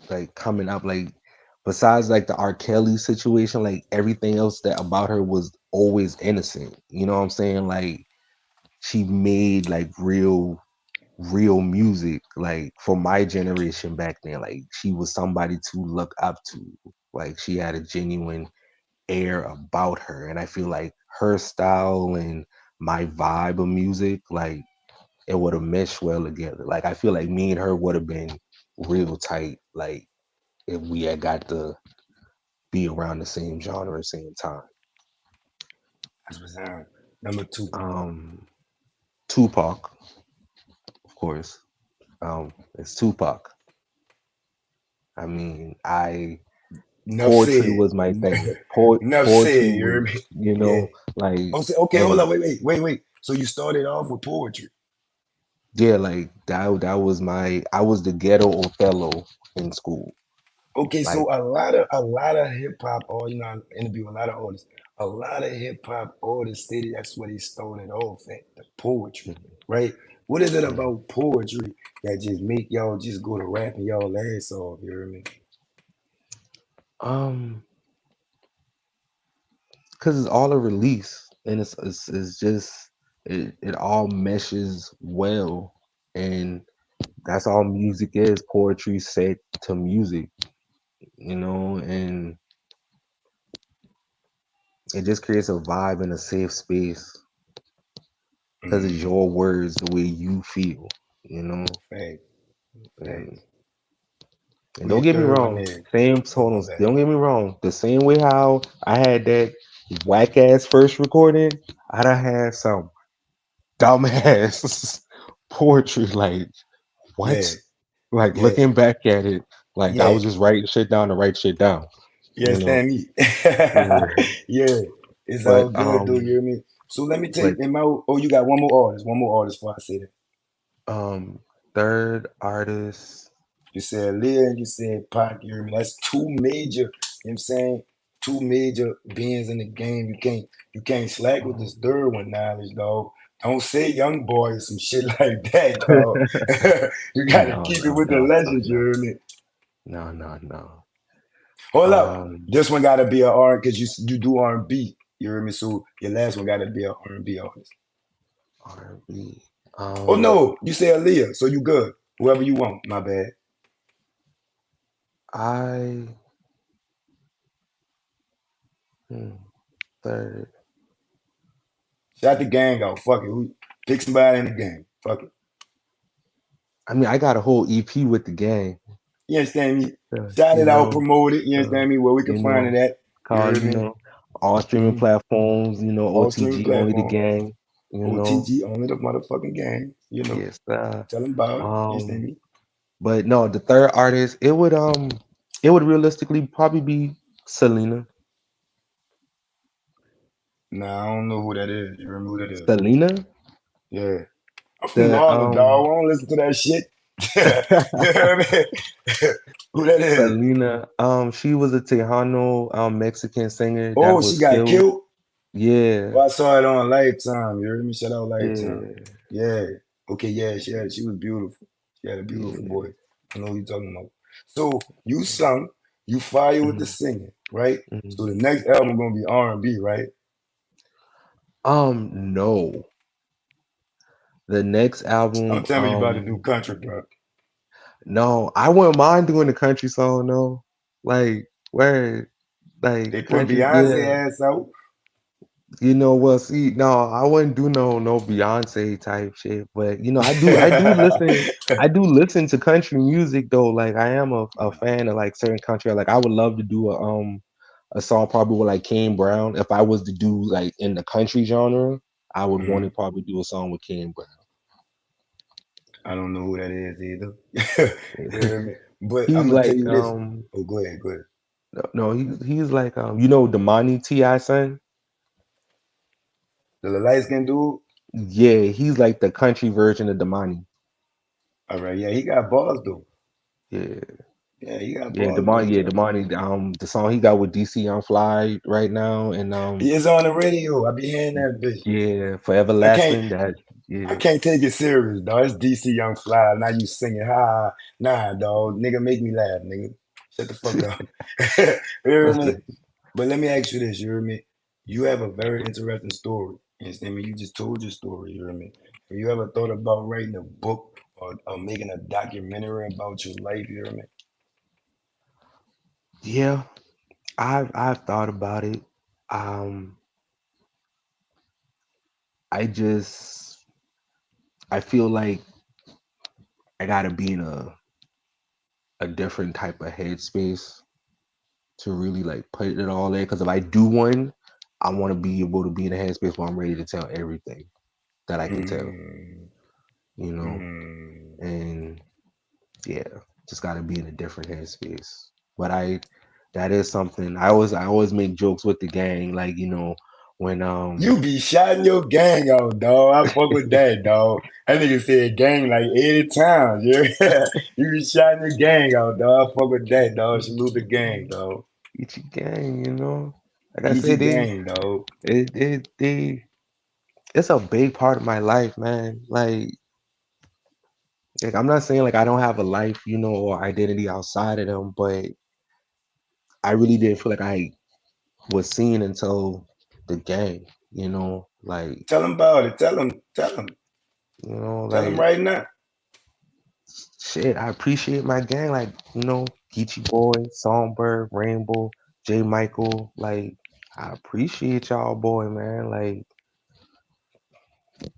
Like coming up, like besides like the R. Kelly situation, like everything else that about her was always innocent. You know what I'm saying? Like she made like real music like for my generation back then. Like she was somebody to look up to. Like she had a genuine air about her, and I feel like her style and my vibe of music, like it would have meshed well together. Like I feel like me and her would have been real tight, like if we had got to be around the same genre, same time. That's what's on. Number two. um Tupac, of course. It's Tupac. I mean, I Enough poetry said. was my thing. Enough said. Poetry You heard was, me? you Yeah. know, like, Oh, say, okay, hold and on. Wait. So you started off with poetry. yeah, like that was my, I was the ghetto Othello in school. Okay, Like, so a lot of hip hop, or I interview a lot of artists. A lot of hip hop artists say that's where they started off at the poetry, mhm, right? What is it mhm. about poetry that just make y'all just go to rapping y'all ass off? You hear me? um, because it's all a release, and it's just it all meshes well, and that's all music is. Poetry set to music, and it just creates a vibe and a safe space because it's Mm, your words, the way you feel, you know. fact, fact. And and Who don't your get me third one wrong, is? same Oh my tonals. bad. Don't get me wrong. The same way how I had that whack ass first recording, I'd have had some dumbass poetry. Like Yeah, what? Like yeah, looking back at it, like I yeah. was just writing shit down to write shit down. You You know. understand me? Yeah. Yeah, it's all But good though. You hear me? So let me but take them out. Oh, you got one more artist before I say that. um, third artist. You said Leah and you said Pac, you hear me? That's two major, you know what I'm saying? Two major beings in the game. You can't slack with um, this third one, knowledge, dog. Don't say young boy or some shit like that, dog. You gotta no, keep it no, with the no, no, legends, you no, hear me? no, no, no. Hold up. Um, This one gotta be a R because you do R&B. You hear me? So your last one gotta be a R&B artist. R&B. Oh no, you say Aaliyah, so you good. Whoever you want, my bad. I hmm, third. Shout the gang out. Fuck it. Pick somebody in the gang. Fuck it. I mean, I got a whole EP with the gang. You understand me? uh, Shout You it out, know, promote it. You uh, understand me? Where we can you find it know, at. You called heard me? all streaming Mm-hmm. platforms. All streaming OTG only the platform. gang. You know, OTG, only the motherfucking gang. yes. Tell them about it. You understand Um, me? but no, the third artist, it would realistically probably be Selena. Nah, I don't know who that is. You remember who that is? Selena, Yeah. I'm from the Harlem, dog. I don't listen to that shit. You know what I mean? Who that is? Selena, she was a Tejano Mexican singer that Oh, she was got skilled. killed? Yeah, Oh, I saw it on Lifetime. You heard me? Shout out Lifetime. yeah, Yeah. Okay, yeah, she was beautiful. She had a beautiful yeah. voice. I know what you're talking about. So you sung, you fire with the Mhm, singing, right? So mhm. the next album gonna be R&B, right? No. The next Don't album, tell me you about to do country, bro. no, I wouldn't mind doing the country song though. Like where, like They put country, Beyonce yeah. ass out. You know what? See, no, I wouldn't do no Beyonce type shit. But I do listen. I do listen to country music though. Like I am a fan of like certain country. Like I would love to do a song probably with like Kane Brown. If I was to do like in the country genre, I would want Mhm. to probably do a song with Kane I don't know who that is either. You Brown. hear me? But He's I'm gonna tell like you this. Oh, go ahead, go ahead. no, he's like Damani Ti son. The light skin dude. Yeah, he's like the country version of Damani. All right, yeah, he got balls though. Yeah. Yeah, he got Yeah, balls though, bro. Damani, the song he got with DC on Fly right now, and He is on the radio. I be hearing that bitch. yeah, for I can't. Everlasting, that I yeah, can't take it serious, dog. It's DC Young Fly. Now you singing, ha, nah, dog. Nigga, make me laugh, nigga. Shut the fuck up. You hear me? But let me ask you this, you hear me? You have a very interesting story. You understand me? You just told your story, you hear me? Have you ever thought about writing a book or making a documentary about your life, you hear me? yeah. I've thought about it. Um, I just I feel like I gotta be in a different type of headspace to really like put it all there. Because if I do one, I want to be able to be in a headspace where I'm ready to tell everything that I can tell, Mm, you know, mm. and yeah, just got to be in a different headspace. But that is something I always make jokes with the gang, like when You be shouting your gang out, dog. I fuck with that, dog. That nigga said gang like 80 times, yeah. You be shouting your gang out, dog. I fuck with that, dog. Salute the gang, dog. Each gang, like I Easy said, gang, dog. they it's a big part of my life, man. Like I'm not saying like I don't have a life, or identity outside of them, but I really didn't feel like I was seen until the gang, like Tell him about it. Tell him. Tell him. Tell him like right now. shit. I appreciate my gang, like Geechee Boy, Songbird, Rainbow, J Michael, like I appreciate y'all, boy, man. Like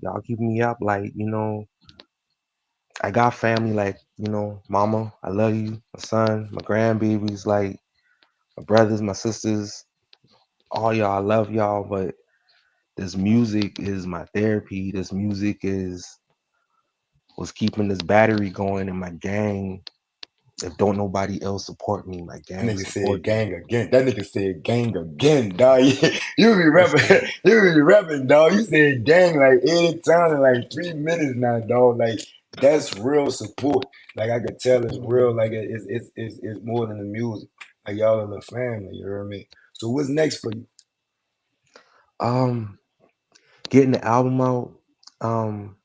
y'all keep me up, like I got family, like mama, I love you, my son, my grandbabies, like my brothers, my sisters, all y'all, I love y'all, but this music is my therapy. This music is what's keeping this battery going in my gang. If don't nobody else support me, my That gang nigga support said me. gang again. That nigga said gang again, dog. You be That's rapping, you be rapping, dog. You said gang like 80 times in like 3 minutes now, dog. Like that's real support. Like I could tell it's real. Like it's more than the music. Like y'all are the family. You hear me? So what's next for you? um getting the album out. Um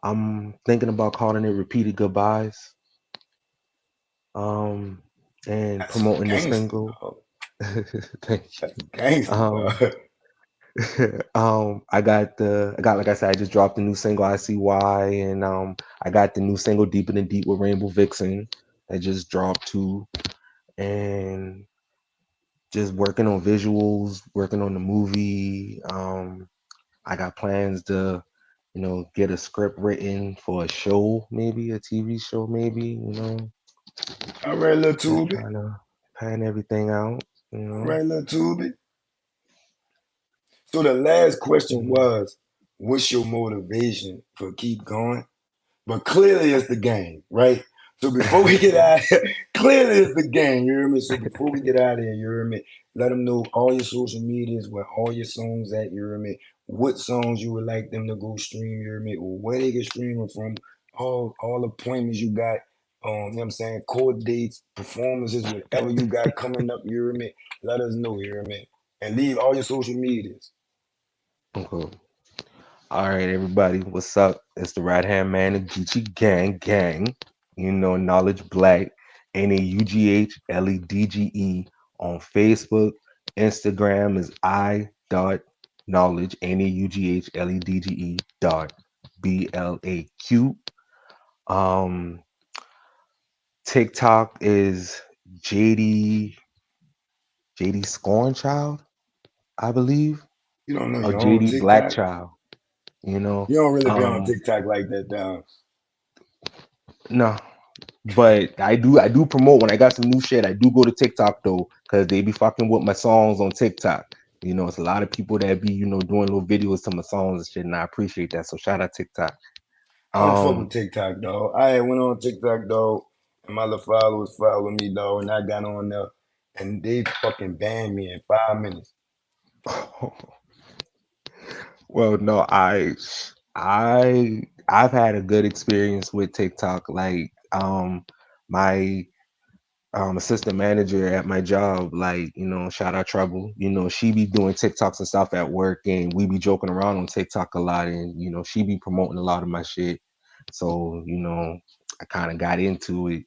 I'm thinking about calling it Repeated Goodbyes. Um and That's some promoting the gangster, single. dog. Thank That's you. gangster, dog. I got like I said, I just dropped the new single I See Why, and I got the new single Deeper Than Deep with Rainbow Vixen that just dropped too, and just working on visuals, working on the movie. I got plans to, get a script written for a show, maybe a TV show, maybe, All right, little just Tubi. trying to pan everything out, you All know. right, little Tubi. So the last question Mhm. was, what's your motivation for keep going? But clearly it's the game, right? So before we get out, clearly it's the game. You hear me? So before we get out of here, you hear me? Let them know all your social medias, where all your songs at. You hear me? What songs you would like them to go stream. You hear me? Or where they get streaming from. All appointments you got. You know what I'm saying? Court dates, performances, whatever you got coming up. You hear me? Let us know. You hear me? And leave all your social medias. Okay. All right, everybody, what's up? It's the right hand man, the Geechee Gang. Knowledge Black, NAUGHLEDGE on Facebook. Instagram is I dot knowledge, NAUGHLEDGE dot. BLAQ. Um, TikTok is JD Scornchild, I believe, You don't know or your own JD Black TikTok? Child. You know, You don't really be on um, TikTok like that, down. no, but I do promote when I got some new shit. I do go to TikTok though, because they be fucking with my songs on TikTok. You know, it's a lot of people that be doing little videos to my songs and shit, and I appreciate that. So shout out TikTok. I don't fuck with Um, TikTok, dog. I had went on TikTok, dog, and my little followers followed me, dog, and I got on there, and they fucking banned me in 5 minutes. well, no, I've had a good experience with TikTok. Like, my assistant manager at my job, like, shout out Trouble, she be doing TikToks and stuff at work, and we be joking around on TikTok a lot, and she be promoting a lot of my shit. So, I kind of got into it,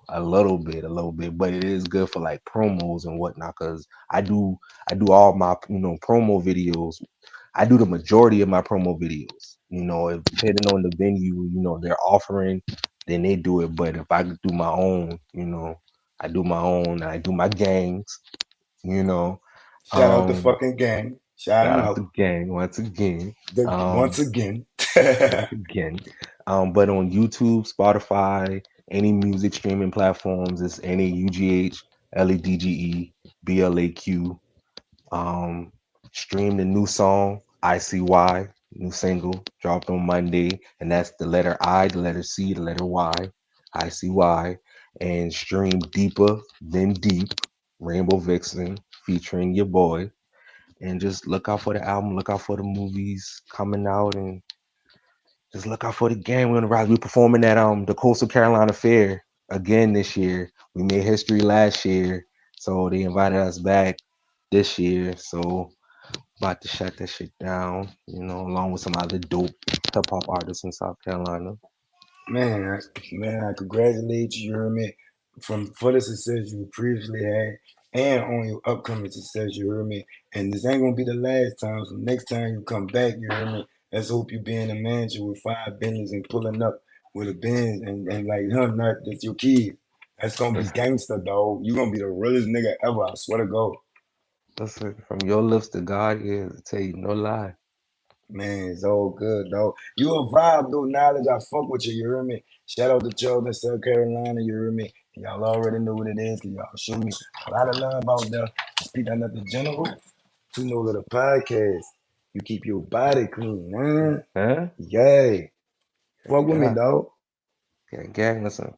a little bit, but it is good for like promos and whatnot, because I do all my promo videos. I do the majority of my promo videos. If depending on the venue, they're offering, then they do it. But if I do my own, I do my own. I do my gangs. You know, Shout out the um, fucking gang. Shout Shout them out the out. gang once again. Once again. Once again. But on YouTube, Spotify, any music streaming platforms, it's NAUGH, LEDGE, BLAQ. Um, Stream the new song, ICY, new single, dropped on Monday, and that's the letter I, the letter C, the letter Y, ICY, and stream Deeper Than Deep, Rainbow Vixen, featuring your boy. And just look out for the album, look out for the movies coming out, and just look out for the game. We're on the rise. We're performing at the Coastal Carolina Fair again this year. We made history last year, so they invited us back this year. So about to shut that shit down, along with some other dope hip hop artists in South Carolina. Man, I congratulate you, you heard me, for the success you previously had and on your upcoming success, you heard me. And this ain't gonna be the last time. So next time you come back, you heard me. Let's hope you be in a mansion with 5 Bentleys and pulling up with a Benz and like, not that's your kid. That's gonna be Listen, gangster, dog. You gonna be the realest nigga ever, I swear to God. listen, from your lips to God ears, I tell you no lie. Man, it's all good, though. You a vibe, though, knowledge. I fuck with you, you hear me? Shout out to Charles, South Carolina, you hear me? Y'all already know what it is, 'cause y'all show me a lot of love out there. Speak out the general, to know the podcast. You keep your body clean, man. Huh? Yay. Fuck with me, Yeah. dog. Gang, listen.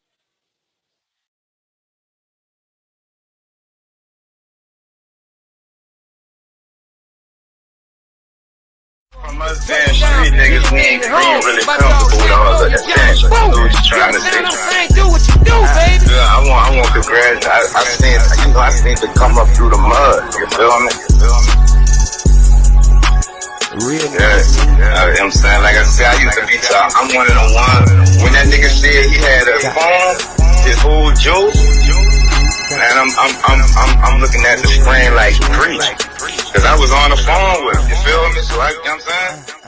From us damn street niggas, we ain't really comfortable with all of that shit. So what you trying to say? Do what you do, baby. Yeah, I want to congratulate. I seen to come up through the mud. You feel me? Real Yeah, I'm saying, like I said, I used to be top. I'm one of the ones. When that nigga said he had a phone, his whole joke, and I'm looking at the screen like preach, cause I was on the phone with him. You feel me? So you know what I'm saying?